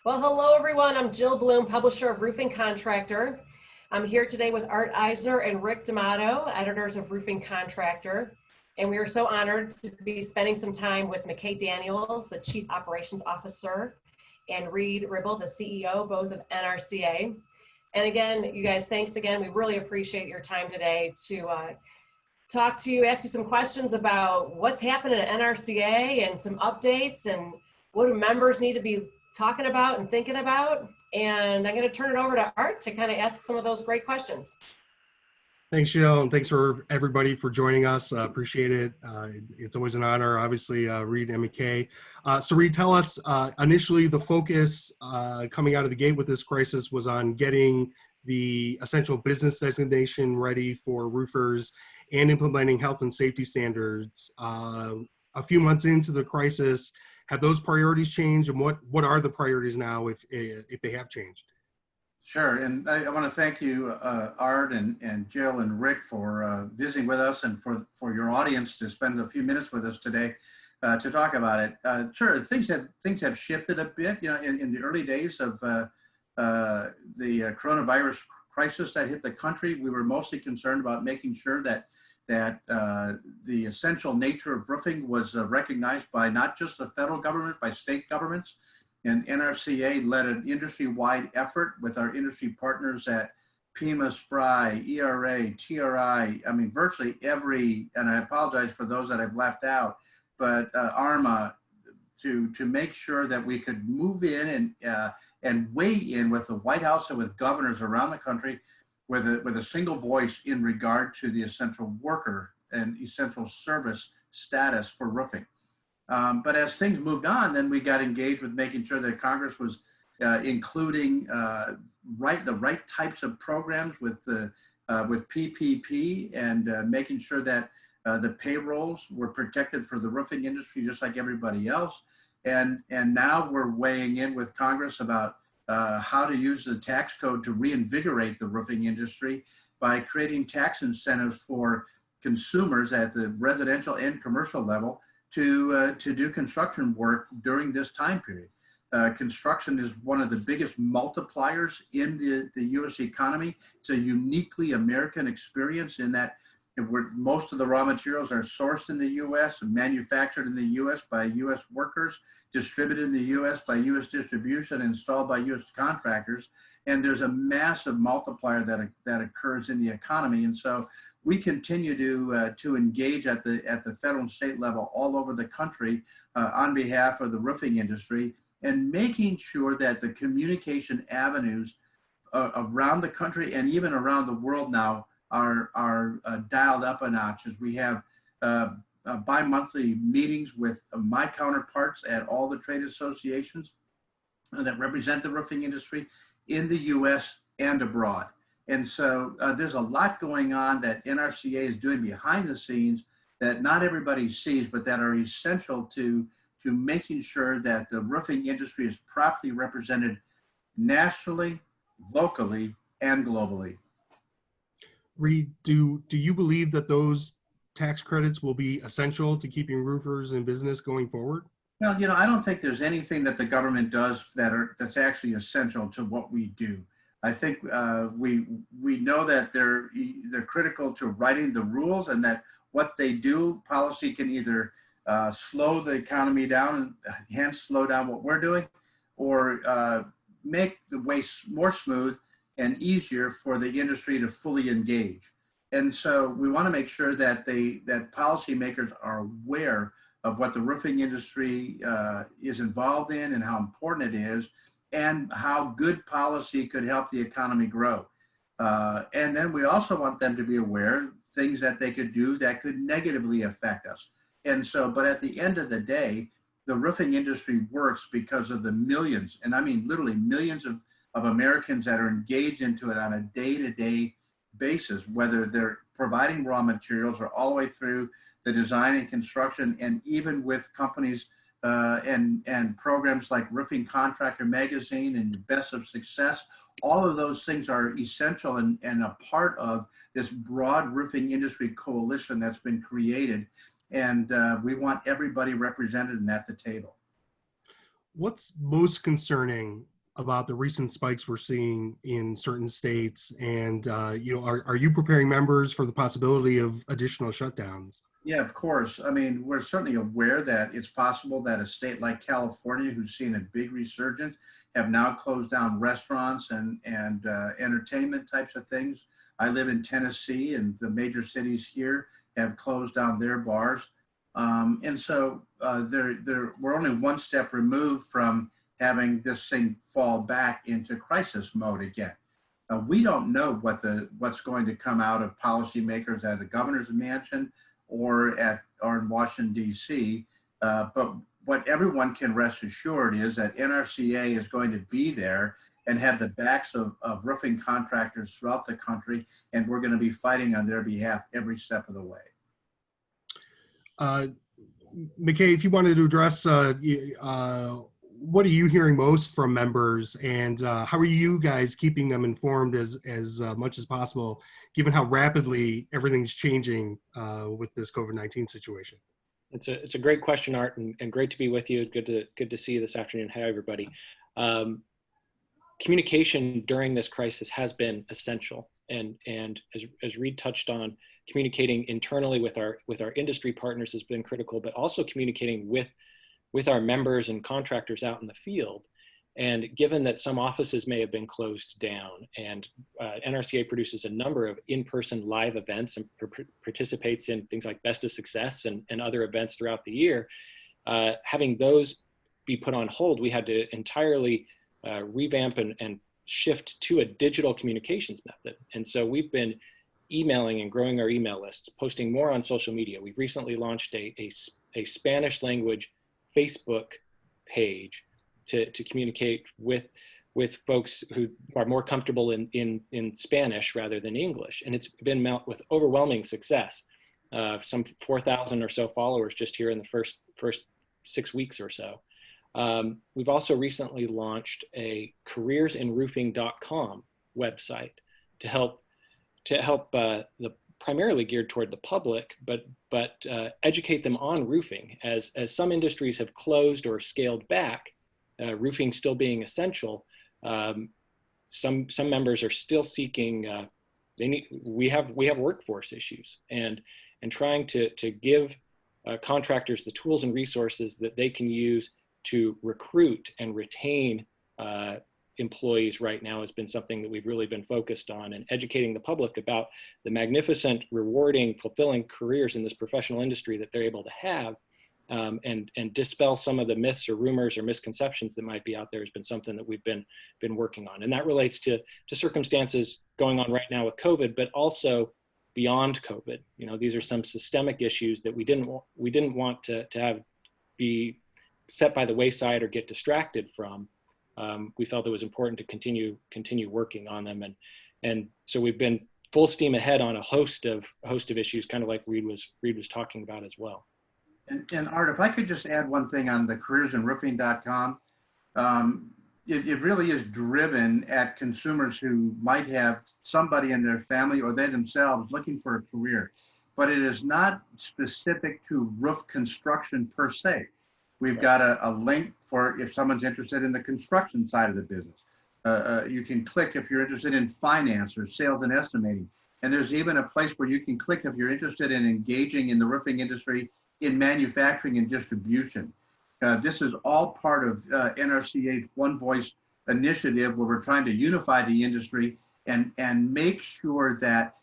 Well, hello everyone. I'm Jill Bloom, publisher of Roofing Contractor. I'm here today with Art Eisner and Rick D'Amato, editors of Roofing Contractor. And we are so honored to be spending some time with McKay Daniels, the Chief Operations Officer, and Reed Ribble, the CEO, both of NRCA. And again, you guys, thanks again. We really appreciate your time today to talk to you, ask you some questions about what's happening at NRCA and some updates and what do members need to be talking about and thinking about. And I'm going to turn it over to Art to kind of ask some of those great questions. Thanks, Jill, and thanks for everybody for joining us. Appreciate it. It's always an honor, obviously, Reed and McKay. So Reed, tell us, initially the focus coming out of the gate with this crisis was on getting the essential business designation ready for roofers and implementing health and safety standards. A few months into the crisis, have those priorities changed, and what are the priorities now if they have changed? Sure, and I want to thank you, Art and Jill and Rick, for visiting with us, and for your audience to spend a few minutes with us today to talk about it. Sure, things have shifted a bit. You know, in the early days of the coronavirus crisis that hit the country, we were mostly concerned about making sure that the essential nature of roofing was recognized by not just the federal government, by state governments. And NRCA led an industry-wide effort with our industry partners at PEMA, SPRI, ERA, TRI, I mean, virtually every, and I apologize for those that I've left out, but ARMA, to make sure that we could move in and weigh in with the White House and with governors around the country with a single voice in regard to the essential worker and essential service status for roofing. But as things moved on, then we got engaged with making sure that Congress was including the right types of programs with PPP and making sure that the payrolls were protected for the roofing industry just like everybody else. And now we're weighing in with Congress about how to use the tax code to reinvigorate the roofing industry by creating tax incentives for consumers at the residential and commercial level to do construction work during this time period. Construction is one of the biggest multipliers in the U.S. economy. It's a uniquely American experience in that most of the raw materials are sourced in the U.S. and manufactured in the U.S. by U.S. workers, distributed in the U.S. by U.S. distribution, installed by U.S. contractors. And there's a massive multiplier that occurs in the economy. And so we continue to engage at the federal and state level all over the country on behalf of the roofing industry and making sure that the communication avenues around the country and even around the world now are dialed up a notch. As we have bi-monthly meetings with my counterparts at all the trade associations that represent the roofing industry in the U.S. and abroad. And so there's a lot going on that NRCA is doing behind the scenes that not everybody sees, but that are essential to making sure that the roofing industry is properly represented nationally, locally, and globally. Reed, do you believe that those tax credits will be essential to keeping roofers in business going forward? Well, you know, I don't think there's anything that the government does that's actually essential to what we do. I think we know that they're critical to writing the rules, and that what they do, policy can either slow the economy down and hence slow down what we're doing, or make the way more smooth and easier for the industry to fully engage. And so we want to make sure that that policymakers are aware of what the roofing industry is involved in and how important it is, and how good policy could help the economy grow. And then we also want them to be aware of things that they could do that could negatively affect us. And so, but at the end of the day, the roofing industry works because of the millions, and I mean literally millions of Americans that are engaged into it on a day-to-day basis, whether they're providing raw materials or all the way through the design and construction, and even with companies and programs like Roofing Contractor Magazine and Best of Success. All of those things are essential and a part of this broad roofing industry coalition that's been created. And we want everybody represented and at the table. What's most concerning about the recent spikes we're seeing in certain states, and are you preparing members for the possibility of additional shutdowns? Yeah, of course. I mean, we're certainly aware that it's possible that a state like California, who's seen a big resurgence, have now closed down restaurants and entertainment types of things. I live in Tennessee, and the major cities here have closed down their bars. And so we're only one step removed from having this thing fall back into crisis mode again. We don't know what's going to come out of policymakers at the governor's mansion or in Washington, D.C. But what everyone can rest assured is that NRCA is going to be there and have the backs of roofing contractors throughout the country, and we're going to be fighting on their behalf every step of the way. McKay, if you wanted to address what are you hearing most from members, and how are you guys keeping them informed as much as possible, given how rapidly everything's changing with this COVID-19 situation? It's a great question, Art, and great to be with you. Good to see you this afternoon. Hi, everybody. Communication during this crisis has been essential, and as Reed touched on, communicating internally with our industry partners has been critical, but also communicating with our members and contractors out in the field. And given that some offices may have been closed down, and NRCA produces a number of in-person live events and participates in things like Best of Success and other events throughout the year, having those be put on hold, we had to entirely revamp and shift to a digital communications method. And so we've been emailing and growing our email lists, posting more on social media. We've recently launched a Spanish language Facebook page to communicate with folks who are more comfortable in Spanish rather than English. And it's been met with overwhelming success. Some 4,000 or so followers just here in the first 6 weeks or so. We've also recently launched a careersinroofing.com website to help primarily geared toward the public, but educate them on roofing. As some industries have closed or scaled back, roofing still being essential, some members are still seeking. We have workforce issues, and trying to give contractors the tools and resources that they can use to recruit and retain employees right now has been something that we've really been focused on, and educating the public about the magnificent, rewarding, fulfilling careers in this professional industry that they're able to have, and dispel some of the myths or rumors or misconceptions that might be out there has been something that we've been working on. And that relates to circumstances going on right now with COVID, but also beyond COVID. You know, these are some systemic issues that we didn't want to have be set by the wayside or get distracted from. We felt it was important to continue working on them, and so we've been full steam ahead on a host of issues, kind of like Reed was talking about as well. And Art, if I could just add one thing on the careersinroofing.com, it really is driven at consumers who might have somebody in their family or they themselves looking for a career, but it is not specific to roof construction per se. We've got a link for if someone's interested in the construction side of the business. You can click if you're interested in finance or sales and estimating. And there's even a place where you can click if you're interested in engaging in the roofing industry in manufacturing and distribution. This is all part of NRCA's One Voice initiative, where we're trying to unify the industry and make sure that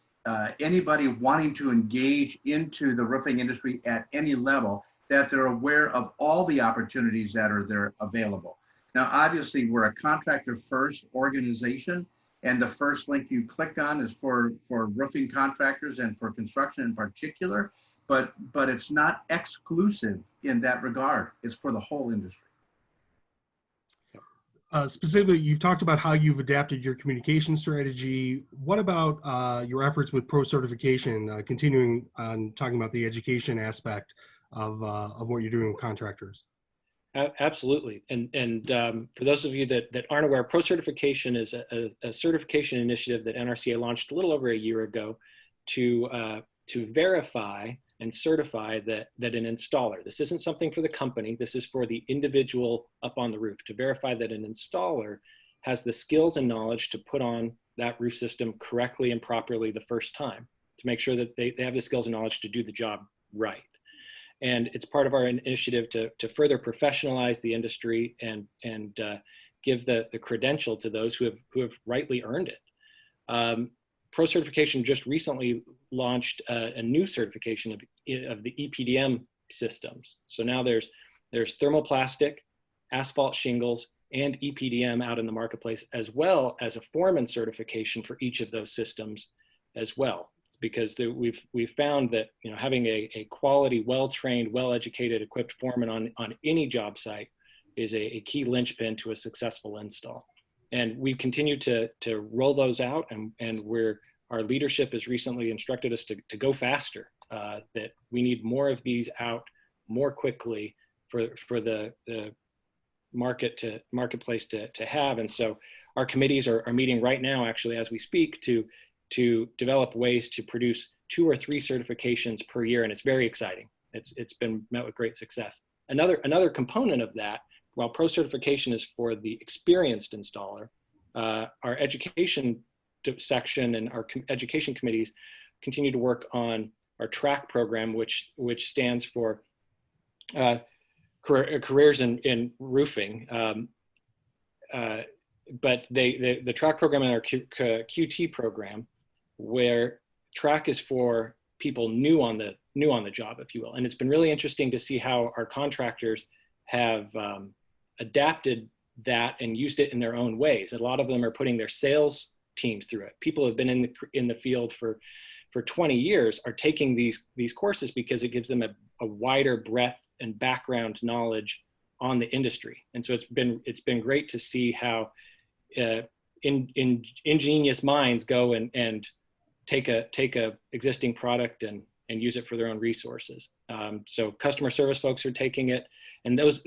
anybody wanting to engage into the roofing industry at any level, that they're aware of all the opportunities that are there available. Now, obviously, we're a contractor first organization, and the first link you click on is for roofing contractors and for construction in particular, but it's not exclusive in that regard. It's for the whole industry. Specifically, you've talked about how you've adapted your communication strategy. What about your efforts with pro certification, continuing on talking about the education aspect of what you're doing with contractors? Absolutely. And for those of you that aren't aware, pro certification is a certification initiative that NRCA launched a little over a year ago to verify and certify that an installer, this isn't something for the company, this is for the individual up on the roof, to verify that an installer has the skills and knowledge to put on that roof system correctly and properly the first time, to make sure that they have the skills and knowledge to do the job right. And it's part of our initiative to further professionalize the industry and give the credential to those who have rightly earned it. Pro Certification just recently launched a new certification of the EPDM systems. So now there's thermoplastic, asphalt shingles, and EPDM out in the marketplace, as well as a foreman certification for each of those systems as well. Because we've found that, you know, having a quality, well-trained, well-educated, equipped foreman on any job site is a key linchpin to a successful install. And we continue to roll those out, and our leadership has recently instructed us to go faster, that we need more of these out more quickly for the marketplace to have. And so our committees are meeting right now, actually, as we speak, to develop ways to produce 2 or 3 certifications per year, and it's very exciting. It's been met with great success. Another component of that, while Pro Certification is for the experienced installer, our education section and our education committees continue to work on our track program, which stands for careers in roofing. But the track program and our QT program, where track is for people new on the job, if you will. And it's been really interesting to see how our contractors have adapted that and used it in their own ways. A lot of them are putting their sales teams through it. People who have been in the field for 20 years are taking these courses because it gives them a wider breadth and background knowledge on the industry. And so it's been great to see how ingenious minds go and take a existing product and use it for their own resources. So customer service folks are taking it, and those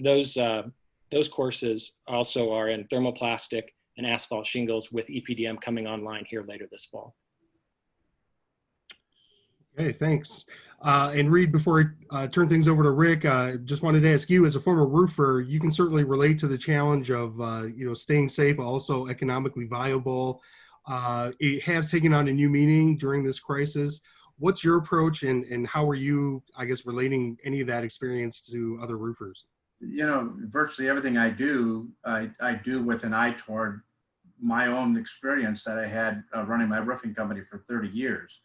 courses also are in thermoplastic and asphalt shingles, with EPDM coming online here later this fall. Okay, thanks. And Reed, before I turn things over to Rick, just wanted to ask you, as a former roofer, you can certainly relate to the challenge of staying safe, also economically viable. It has taken on a new meaning during this crisis. What's your approach, and how are you, I guess, relating any of that experience to other roofers? You know, virtually everything I do with an eye toward my own experience that I had running my roofing company for 30 years.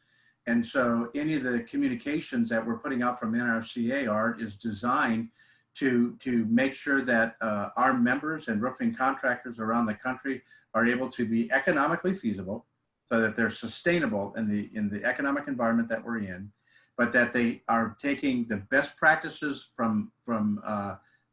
And so any of the communications that we're putting out from NRCA is designed to make sure that our members and roofing contractors around the country are able to be economically feasible, so that they're sustainable in the economic environment that we're in, but that they are taking the best practices from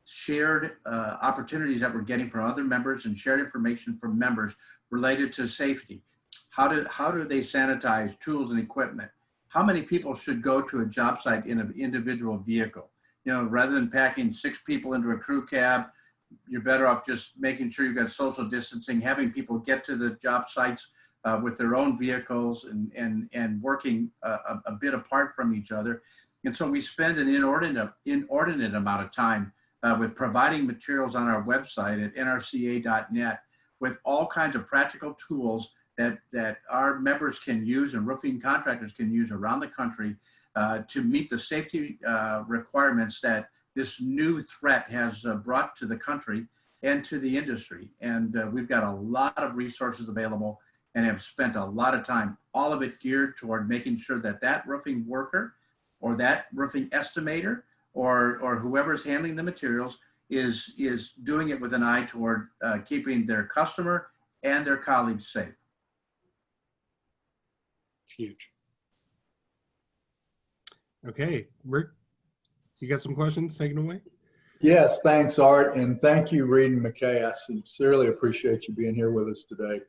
shared opportunities that we're getting from other members and shared information from members related to safety. How do they sanitize tools and equipment? How many people should go to a job site in an individual vehicle? You know, rather than packing 6 people into a crew cab, you're better off just making sure you've got social distancing, having people get to the job sites with their own vehicles and working a bit apart from each other. And so we spend an inordinate amount of time with providing materials on our website at nrca.net with all kinds of practical tools that our members can use and roofing contractors can use around the country to meet the safety requirements that this new threat has brought to the country and to the industry. And we've got a lot of resources available and have spent a lot of time, all of it geared toward making sure that roofing worker or that roofing estimator or whoever's handling the materials is doing it with an eye toward keeping their customer and their colleagues safe. Huge. Okay, Rick, you got some questions? Take it away. Yes, thanks, Art, and thank you, Reed and McKay. I sincerely appreciate you being here with us today.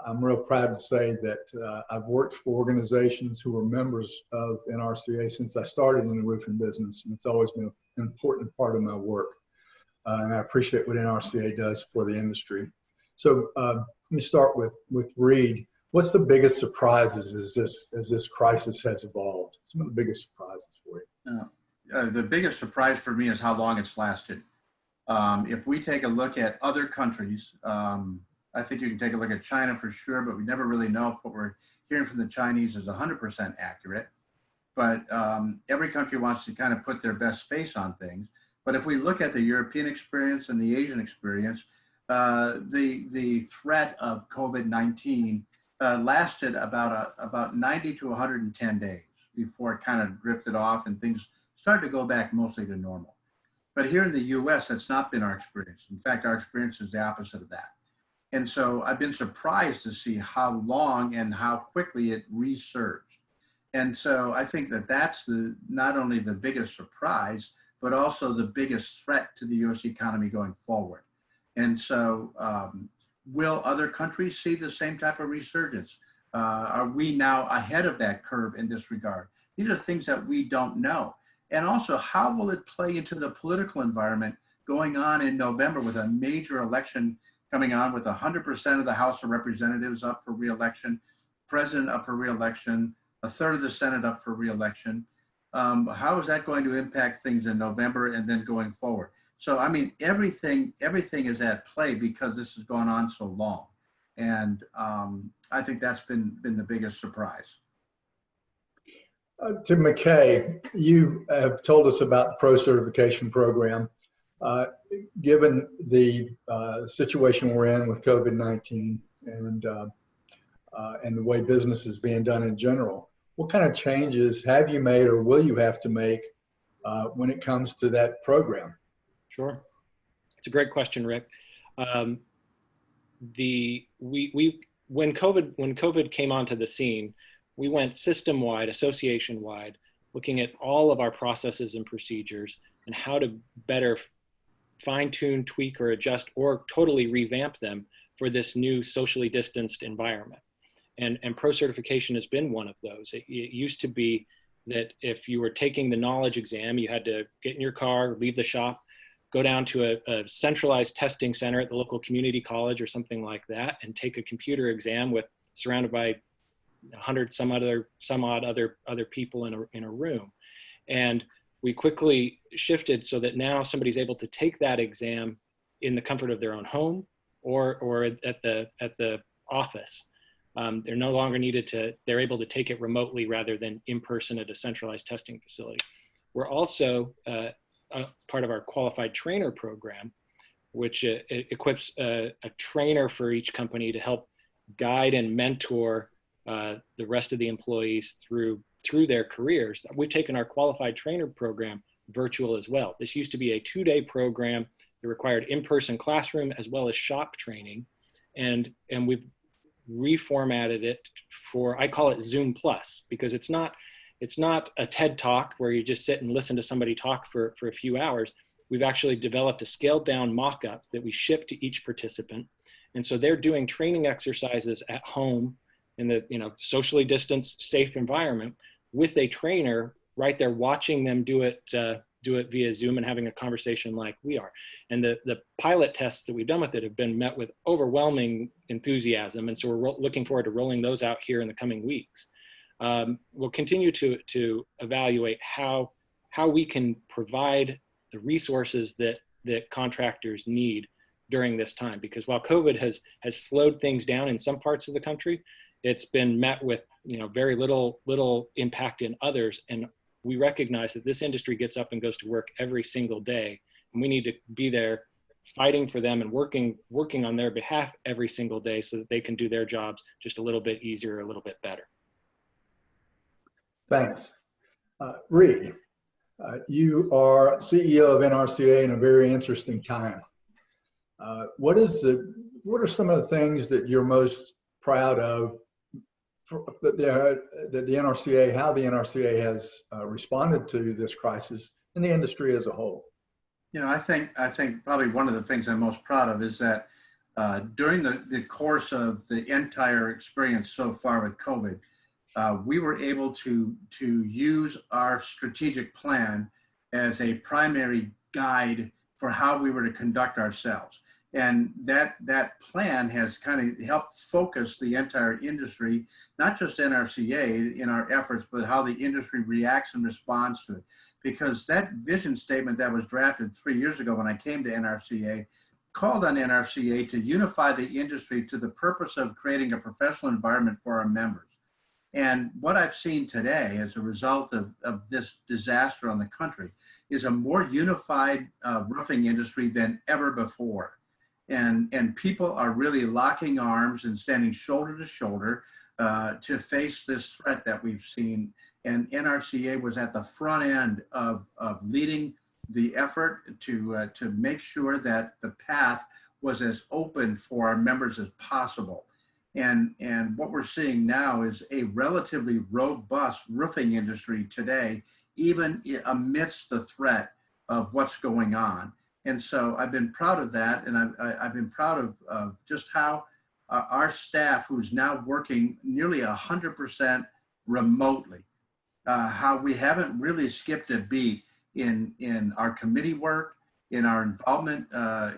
I'm real proud to say that I've worked for organizations who are members of NRCA since I started in the roofing business, and it's always been an important part of my work. And I appreciate what NRCA does for the industry. So let me start with Reed. What's the biggest surprises as this crisis has evolved? Some of the biggest surprises for you. The biggest surprise for me is how long it's lasted. If we take a look at other countries, I think you can take a look at China for sure, but we never really know if what we're hearing from the Chinese is 100% accurate. But every country wants to kind of put their best face on things. But if we look at the European experience and the Asian experience, the threat of COVID-19 lasted about 90 to 110 days before it kind of drifted off and things started to go back mostly to normal. But here in the US, that's not been our experience. In fact, our experience is the opposite of that. And so I've been surprised to see how long and how quickly it resurged. And so I think that that's not only the biggest surprise, but also the biggest threat to the US economy going forward. And so will other countries see the same type of resurgence? Are we now ahead of that curve in this regard? These are things that we don't know. And also, how will it play into the political environment going on in November with a major election coming on with 100% of the House of Representatives up for re-election, president up for re-election, a third of the Senate up for re-election? How is that going to impact things in November and then going forward? So, I mean, everything is at play because this has gone on so long. And I think that's been the biggest surprise. To McKay, you have told us about the pro certification program. Given the situation we're in with COVID-19 and the way business is being done in general, what kind of changes have you made or will you have to make when it comes to that program? Sure. It's a great question, Rick. When COVID came onto the scene, we went system-wide, association-wide, looking at all of our processes and procedures and how to better fine-tune, tweak, or adjust, or totally revamp them for this new socially distanced environment. And pro certification has been one of those. It used to be that if you were taking the knowledge exam, you had to get in your car, leave the shop, go down to a centralized testing center at the local community college or something like that, and take a computer exam surrounded by 100 some odd other people in a room. And we quickly shifted so that now somebody's able to take that exam in the comfort of their own home or at the office. They're no longer they're able to take it remotely rather than in person at a centralized testing facility. We're also part of our qualified trainer program, which equips a trainer for each company to help guide and mentor the rest of the employees through their careers. We've taken our qualified trainer program virtual as well. This used to be a 2-day program that required in-person classroom as well as shop training. And we've reformatted it for, I call it Zoom Plus, because it's not a TED Talk where you just sit and listen to somebody talk for a few hours. We've actually developed a scaled down mock-up that we ship to each participant. And so they're doing training exercises at home in the socially distanced, safe environment with a trainer right there watching them do it via Zoom and having a conversation like we are. And the pilot tests that we've done with it have been met with overwhelming enthusiasm. And so we're looking forward to rolling those out here in the coming weeks. We'll continue to evaluate how we can provide the resources that contractors need during this time, because while COVID has slowed things down in some parts of the country, it's been met with very little impact in others. And we recognize that this industry gets up and goes to work every single day, and we need to be there fighting for them and working on their behalf every single day so that they can do their jobs just a little bit easier, a little bit better. Thanks. Reed, you are CEO of NRCA in a very interesting time. What are some of the things that you're most proud of that the NRCA, how the NRCA has responded to this crisis in the industry as a whole? I think probably one of the things I'm most proud of is that during the course of the entire experience so far with COVID, we were able to use our strategic plan as a primary guide for how we were to conduct ourselves. And that plan has kind of helped focus the entire industry, not just NRCA in our efforts, but how the industry reacts and responds to it. Because that vision statement that was drafted 3 years ago when I came to NRCA called on NRCA to unify the industry to the purpose of creating a professional environment for our members. And what I've seen today as a result of this disaster on the country is a more unified roofing industry than ever before. And people are really locking arms and standing shoulder to shoulder to face this threat that we've seen. And NRCA was at the front end of leading the effort to make sure that the path was as open for our members as possible. And what we're seeing now is a relatively robust roofing industry today, even amidst the threat of what's going on. And so I've been proud of that. And I've been proud of just how our staff, who's now working nearly 100% remotely, how we haven't really skipped a beat in our committee work, in our involvement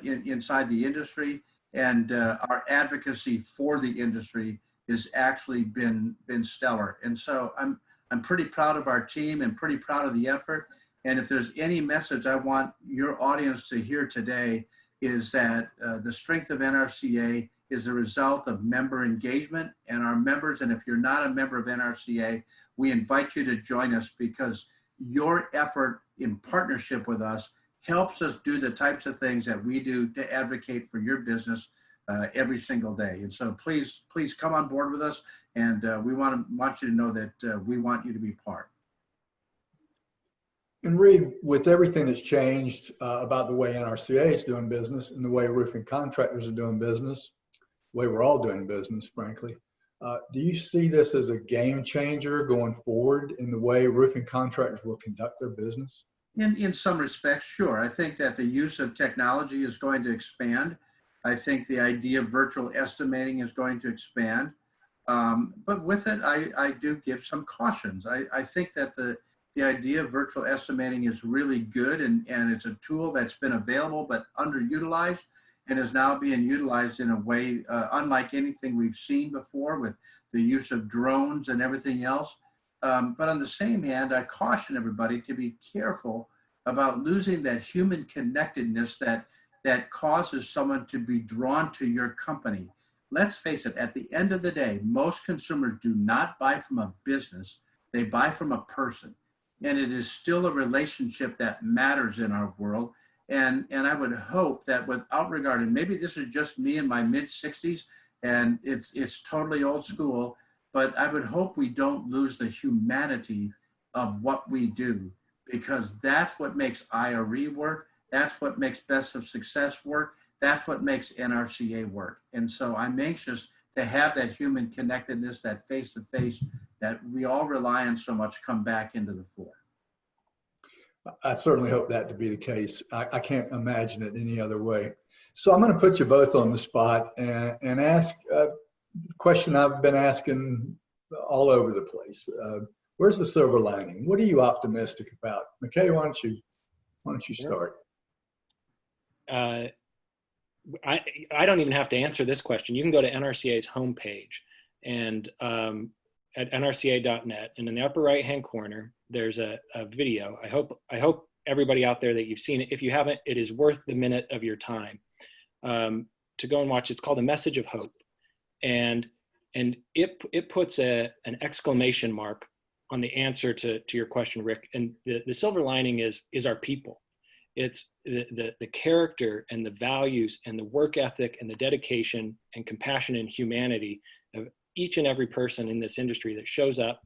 inside the industry, and our advocacy for the industry has actually been stellar. And so I'm pretty proud of our team and pretty proud of the effort. And if there's any message I want your audience to hear today, is that the strength of NRCA is a result of member engagement, and our members, and if you're not a member of NRCA, we invite you to join us, because your effort in partnership with us helps us do the types of things that we do to advocate for your business every single day. And so please come on board with us, and we want you to know that we want you to be part. And Reed, with everything that's changed about the way NRCA is doing business and the way roofing contractors are doing business, the way we're all doing business, frankly, do you see this as a game changer going forward in the way roofing contractors will conduct their business? In some respects, sure. I think that the use of technology is going to expand. I think the idea of virtual estimating is going to expand. But with it, I do give some cautions. I think that the idea of virtual estimating is really good, and it's a tool that's been available but underutilized, and is now being utilized in a way unlike anything we've seen before, with the use of drones and everything else. But on the same hand, I caution everybody to be careful about losing that human connectedness that causes someone to be drawn to your company. Let's face it, at the end of the day, most consumers do not buy from a business, they buy from a person. And it is still a relationship that matters in our world. And I would hope that, without regard, and maybe this is just me in my mid-60s, and it's totally old school, but I would hope we don't lose the humanity of what we do, because that's what makes IRE work. That's what makes Best of Success work. That's what makes NRCA work. And so I'm anxious to have that human connectedness, that face-to-face that we all rely on so much, come back into the fore. I certainly hope that to be the case. I can't imagine it any other way. So I'm going to put you both on the spot and ask a question I've been asking all over the place. Where's the silver lining? What are you optimistic about? McKay, why don't you start? I don't even have to answer this question. You can go to NRCA's homepage and at nrca.net, and in the upper right-hand corner, there's a video. I hope everybody out there that you've seen it. If you haven't, it is worth the minute of your time to go and watch. It's called A Message of Hope, and it puts an exclamation mark on the answer to your question, Rick. And the silver lining is our people. It's the character and the values and the work ethic and the dedication and compassion and humanity of each and every person in this industry that shows up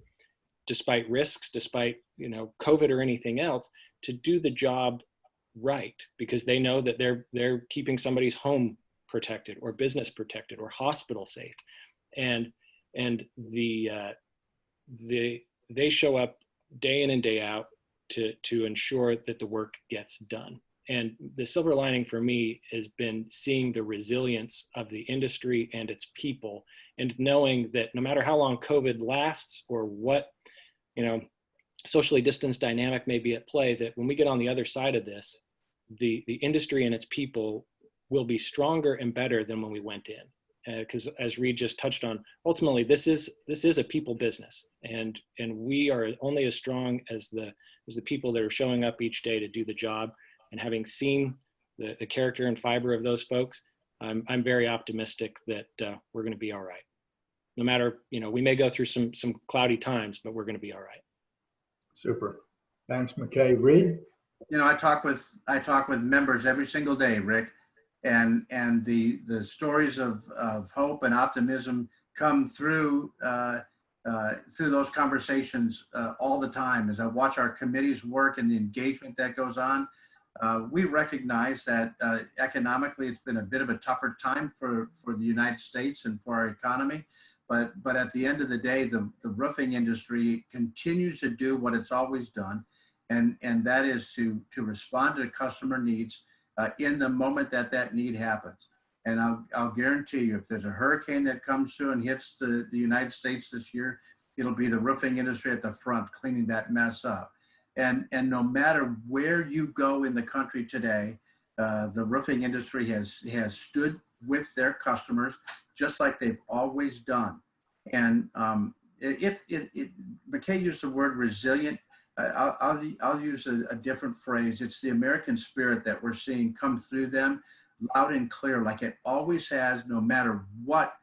despite risks, despite COVID or anything else, to do the job right, because they know that they're keeping somebody's home protected or business protected or hospital safe, and they show up day in and day out to ensure that the work gets done. And the silver lining for me has been seeing the resilience of the industry and its people, and knowing that no matter how long COVID lasts or what, socially distanced dynamic may be at play, that when we get on the other side of this, the industry and its people will be stronger and better than when we went in. Because as Reed just touched on, ultimately this is a people business, and we are only as strong as the people that are showing up each day to do the job. And having seen the character and fiber of those folks, I'm very optimistic that we're going to be all right. No matter, we may go through some cloudy times, but we're going to be all right. Super. Thanks, McKay. Reed? I talk with members every single day, Rick, and the stories of hope and optimism come through those conversations all the time. As I watch our committees work and the engagement that goes on, we recognize that economically it's been a bit of a tougher time for the United States and for our economy. But at the end of the day, the roofing industry continues to do what it's always done, and that is to respond to customer needs in the moment that need happens. And I'll guarantee you, if there's a hurricane that comes through and hits the United States this year, it'll be the roofing industry at the front cleaning that mess up. And no matter where you go in the country today, the roofing industry has stood with their customers just like they've always done. And McKay used the word resilient. I'll use a different phrase. It's the American spirit that we're seeing come through them loud and clear, like it always has, no matter what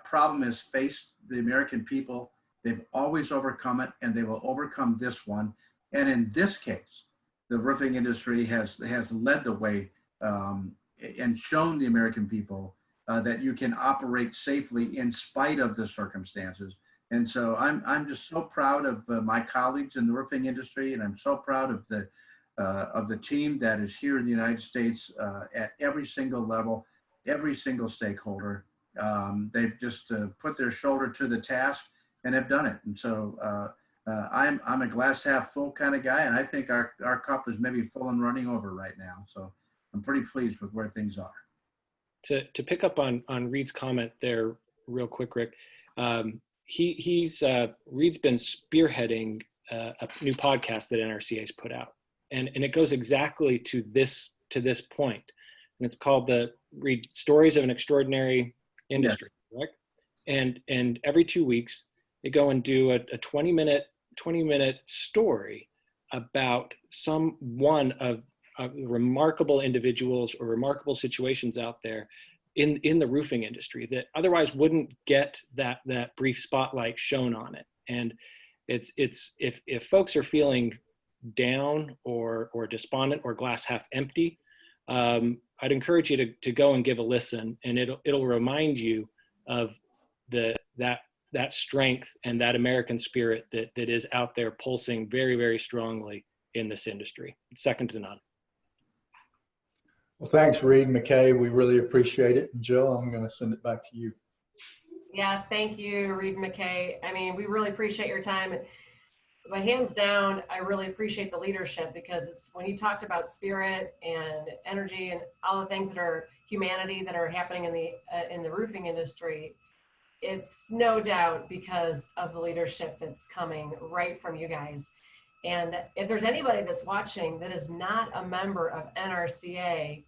problem has faced the American people. They've always overcome it, and they will overcome this one. And in this case, the roofing industry has led the way and shown the American people that you can operate safely in spite of the circumstances. And so I'm just so proud of my colleagues in the roofing industry, and I'm so proud of the team that is here in the United States at every single level, every single stakeholder. They've just put their shoulder to the task and have done it. And so I'm a glass half full kind of guy, and I think our cup is maybe full and running over right now. So I'm pretty pleased with where things are. To pick up on Reed's comment there real quick, Rick, Reed's been spearheading a new podcast that NRCA's put out, and it goes exactly to this point, and it's called the Reed Stories of an Extraordinary Industry, yes. Right? And every 2 weeks they go and do a 20-minute story about one of remarkable individuals or remarkable situations out there in the roofing industry that otherwise wouldn't get that brief spotlight shown on it. And it's if folks are feeling down or despondent or glass half empty, I'd encourage you to go and give a listen, and it'll remind you of that strength and that American spirit that is out there pulsing very, very strongly in this industry. It's second to none. Well, thanks, Reed and McKay. We really appreciate it. And Jill, I'm going to send it back to you. Yeah, thank you, Reed and McKay. I mean, we really appreciate your time. But hands down, I really appreciate the leadership, because it's when you talked about spirit and energy and all the things that are humanity that are happening in the roofing industry, it's no doubt because of the leadership that's coming right from you guys. And if there's anybody that's watching that is not a member of NRCA,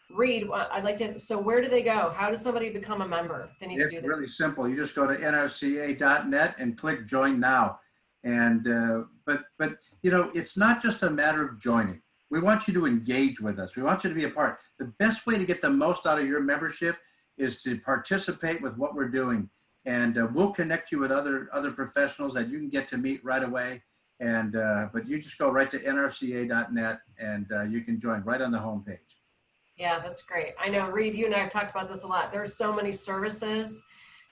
Reed, I'd like to, so where do they go? How does somebody become a member? They need to do It's that. really simple. You just go to nrca.net and click join now. And, but it's not just a matter of joining. We want you to engage with us. We want you to be a part. The best way to get the most out of your membership is to participate with what we're doing. And we'll connect you with other professionals that you can get to meet right away. And but you just go right to nrca.net and you can join right on the homepage. Yeah, that's great. I know, Reed, you and I have talked about this a lot. There's so many services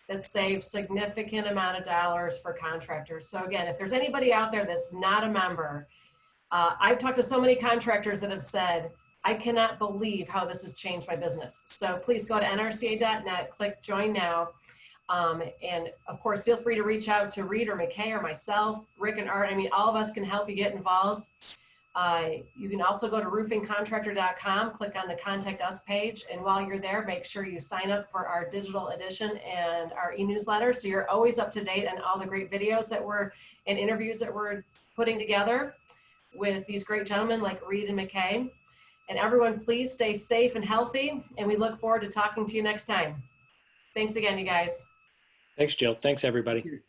that save significant amount of dollars for contractors. So again, if there's anybody out there that's not a member, I've talked to so many contractors that have said, I cannot believe how this has changed my business. So please go to nrca.net, click join now. And of course, feel free to reach out to Reed or McKay or myself, Rick and Art. I mean, all of us can help you get involved. You can also go to roofingcontractor.com, click on the contact us page. And while you're there, make sure you sign up for our digital edition and our e-newsletter. So you're always up to date on all the great videos and interviews that we're putting together with these great gentlemen like Reed and McKay. And everyone, please stay safe and healthy. And we look forward to talking to you next time. Thanks again, you guys. Thanks, Jill. Thanks, everybody.